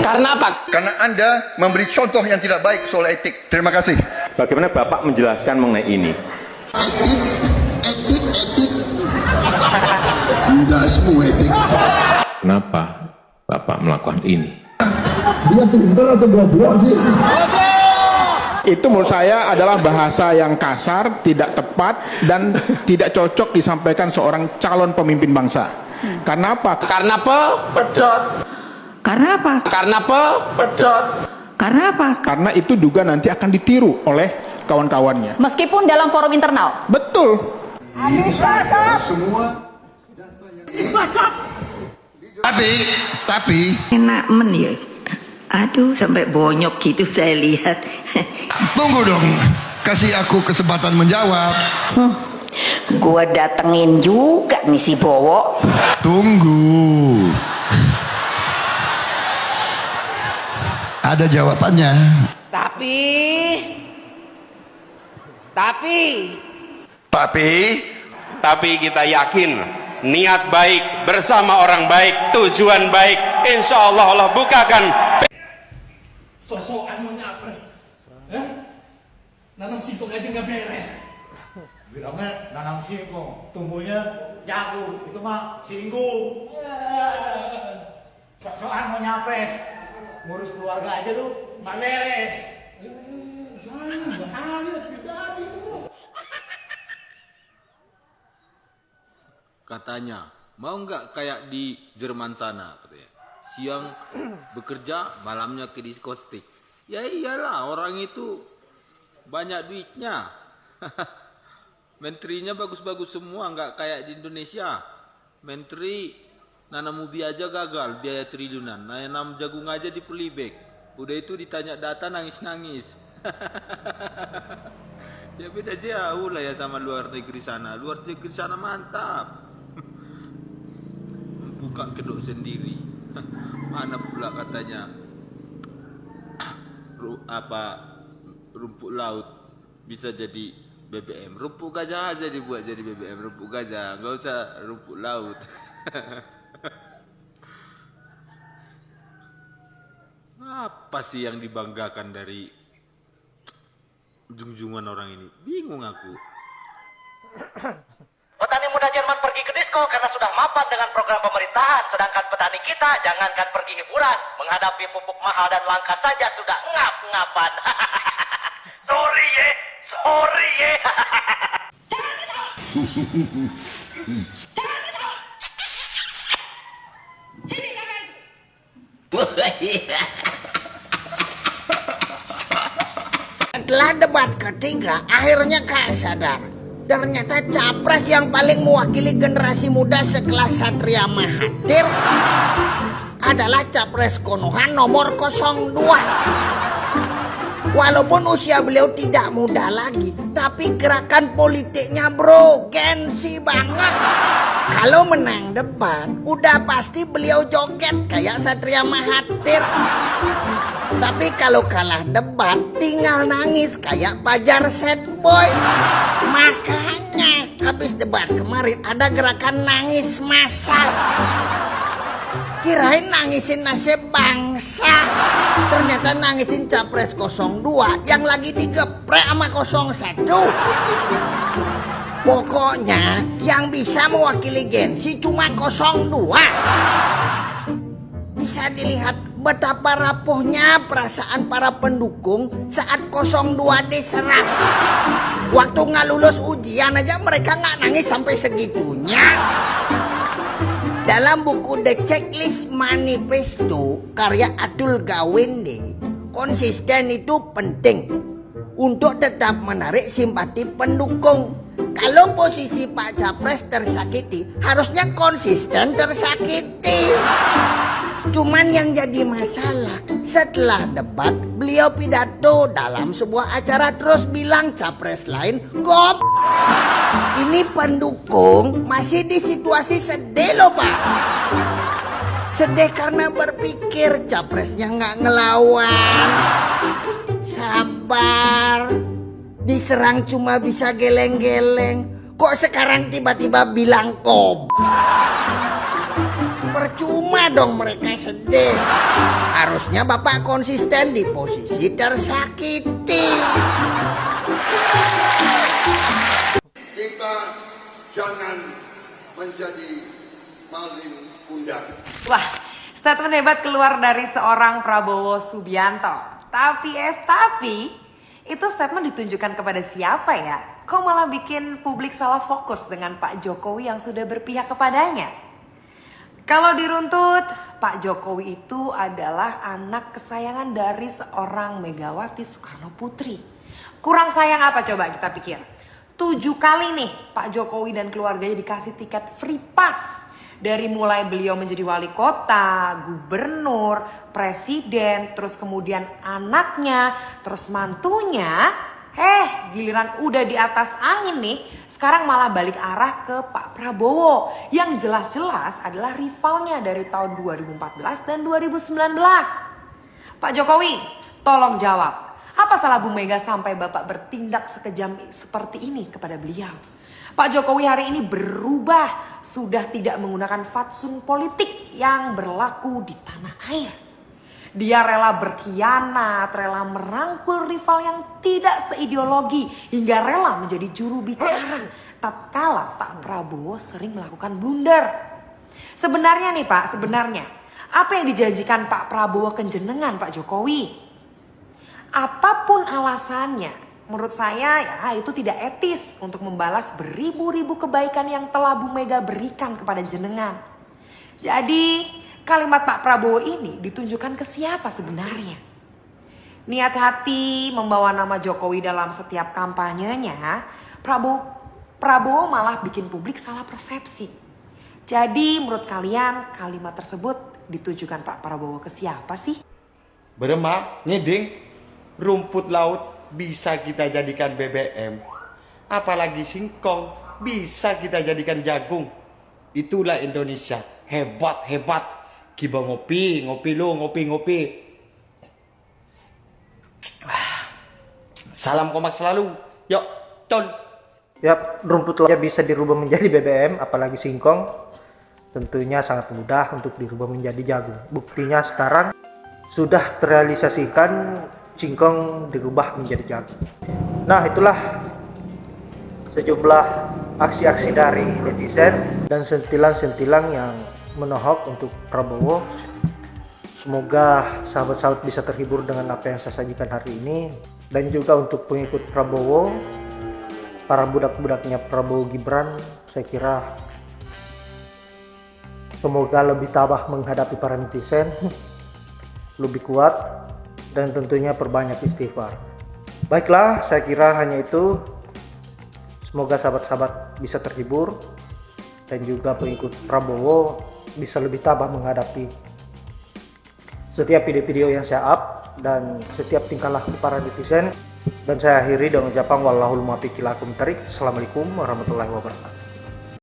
Karena apa? Karena Anda memberi contoh yang tidak baik soal etik. Terima kasih. Bagaimana Bapak menjelaskan mengenai ini? Tidak semua etik. Kenapa Bapak melakukan ini? Dia pintar atau goblok sih? Itu menurut saya adalah bahasa yang kasar, tidak tepat, dan tidak cocok disampaikan seorang calon pemimpin bangsa. Karena apa? Karena pedot. Karena apa? Karena pedot. Karena apa? Karena itu juga nanti akan ditiru oleh kawan-kawannya. Meskipun dalam forum internal. Betul. Tapi Enak men ya. Aduh, sampai bonyok gitu saya lihat. tunggu dong. Kasih aku kesempatan menjawab. Gua datengin juga nih si Bowo. Tunggu. Ada jawabannya. Tapi kita yakin niat baik bersama orang baik, tujuan baik, insya Allah Allah bukakan. Sosokan mau nyapres, nanam singkong aja nggak beres. Bilangnya nanam singkong, tumbuhnya jagung, itu mah singgung. Sosokan mau nyapres, ngurus keluarga aja lu nggak beres. Jangan bahaya pribadi itu. Katanya mau nggak kayak di Jerman sana, katanya siang bekerja malamnya ke diskotik. Ya iyalah, orang itu banyak duitnya. Menterinya bagus-bagus semua, nggak kayak di Indonesia. Menteri nanam ubi aja gagal, biaya triliunan. Nanam jagung aja di pelibek, udah itu ditanya data nangis-nangis. Ya beda jauh lah ya sama luar negeri sana. Luar negeri sana mantap, buka kedok sendiri. Mana pula katanya rumput laut bisa jadi BBM. Rumput gajah aja dibuat jadi BBM. Rumput gajah, nggak usah rumput laut. Apa sih yang dibanggakan dari junjungan orang ini? Bingung aku. Petani muda Jerman pergi ke disko karena sudah mapan dengan program pemerintahan, sedangkan petani kita jangankan pergi hiburan, menghadapi pupuk mahal dan langka saja sudah ngap-ngapan. Sorry ye. Setelah debat ketiga, akhirnya Kak sadar. Ternyata capres yang paling mewakili generasi muda sekelas Satria Mahathir adalah capres Konoha nomor 02. Walaupun usia beliau tidak muda lagi, tapi gerakan politiknya bro, gengsi banget. Kalau menang debat, udah pasti beliau joget kayak Satria Mahathir. Tapi kalau kalah debat, tinggal nangis kayak Fajar Set Boy. Makanya habis debat kemarin ada gerakan nangis massal. Kirain nangisin nasib bangsa, ternyata nangisin capres 02 yang lagi digeprek sama 01. Pokoknya yang bisa mewakili gengsi cuma 02. Bisa dilihat betapa rapuhnya perasaan para pendukung saat 02 diserang. Waktu nggak lulus ujian aja mereka nggak nangis sampai segitunya. Dalam buku The Checklist Manifesto karya Atul Gawande, konsisten itu penting untuk tetap menarik simpati pendukung. Kalau posisi Pak Capres tersakiti, harusnya konsisten tersakiti. Cuman yang jadi masalah, setelah debat beliau pidato dalam sebuah acara terus bilang capres lain gop. Ini pendukung masih di situasi sedih loh Pak. Sedih karena berpikir capresnya nggak ngelawan. Sabar, diserang cuma bisa geleng-geleng. Kok sekarang tiba-tiba bilang kop? Percuma dong mereka sedih. Harusnya Bapak konsisten di posisi tersakiti. Kita jangan menjadi maling kundang. Wah, statement hebat keluar dari seorang Prabowo Subianto. Tapi itu statement ditunjukkan kepada siapa ya? Kok malah bikin publik salah fokus dengan Pak Jokowi yang sudah berpihak kepadanya? Kalau diruntut, Pak Jokowi itu adalah anak kesayangan dari seorang Megawati Soekarno Putri. Kurang sayang apa coba kita pikir? 7 kali nih Pak Jokowi dan keluarganya dikasih tiket free pass. Dari mulai beliau menjadi wali kota, gubernur, presiden, terus kemudian anaknya, terus mantunya. Giliran udah di atas angin nih, sekarang malah balik arah ke Pak Prabowo yang jelas-jelas adalah rivalnya dari tahun 2014 dan 2019. Pak Jokowi, tolong jawab. Apa salah Bu Mega sampai Bapak bertindak sekejam seperti ini kepada beliau? Pak Jokowi hari ini berubah, sudah tidak menggunakan fatsun politik yang berlaku di tanah air. Dia rela berkhianat, rela merangkul rival yang tidak seideologi, hingga rela menjadi juru bicara tatkala Pak Prabowo sering melakukan blunder. Sebenarnya nih Pak, apa yang dijanjikan Pak Prabowo ke jenengan Pak Jokowi? Apapun alasannya, menurut saya ya itu tidak etis untuk membalas beribu-ribu kebaikan yang telah Bu Mega berikan kepada jenengan. Jadi kalimat Pak Prabowo ini ditunjukkan ke siapa sebenarnya? Niat hati membawa nama Jokowi dalam setiap kampanyenya, Prabowo malah bikin publik salah persepsi. Jadi menurut kalian kalimat tersebut ditujukan Pak Prabowo ke siapa sih? Berema, nyeding, rumput laut bisa kita jadikan BBM. Apalagi singkong bisa kita jadikan jagung. Itulah Indonesia. Hebat. Kiba ngopi lu, ngopi. Salam kompak selalu. Yuk, Con. Ya, rumput lautnya bisa dirubah menjadi BBM, apalagi singkong. Tentunya sangat mudah untuk dirubah menjadi jagung. Buktinya sekarang sudah terrealisasikan singkong dirubah menjadi jagung. Nah, itulah sejumlah aksi-aksi dari netizen dan sentilan-sentilan yang menohok untuk Prabowo. Semoga sahabat-sahabat bisa terhibur dengan apa yang saya sajikan hari ini. Dan juga untuk pengikut Prabowo, para budak-budaknya Prabowo Gibran, saya kira semoga lebih tabah menghadapi para netizen, lebih kuat, dan tentunya perbanyak istighfar. Baiklah, saya kira hanya itu. Semoga sahabat-sahabat bisa terhibur dan juga pengikut Prabowo bisa lebih tabah menghadapi setiap video-video yang saya up dan setiap tingkah laku para netizen. Dan saya akhiri dengan ucapan wallahul muwaffiq ila aqwamit thoriq. Assalamualaikum warahmatullahi wabarakatuh.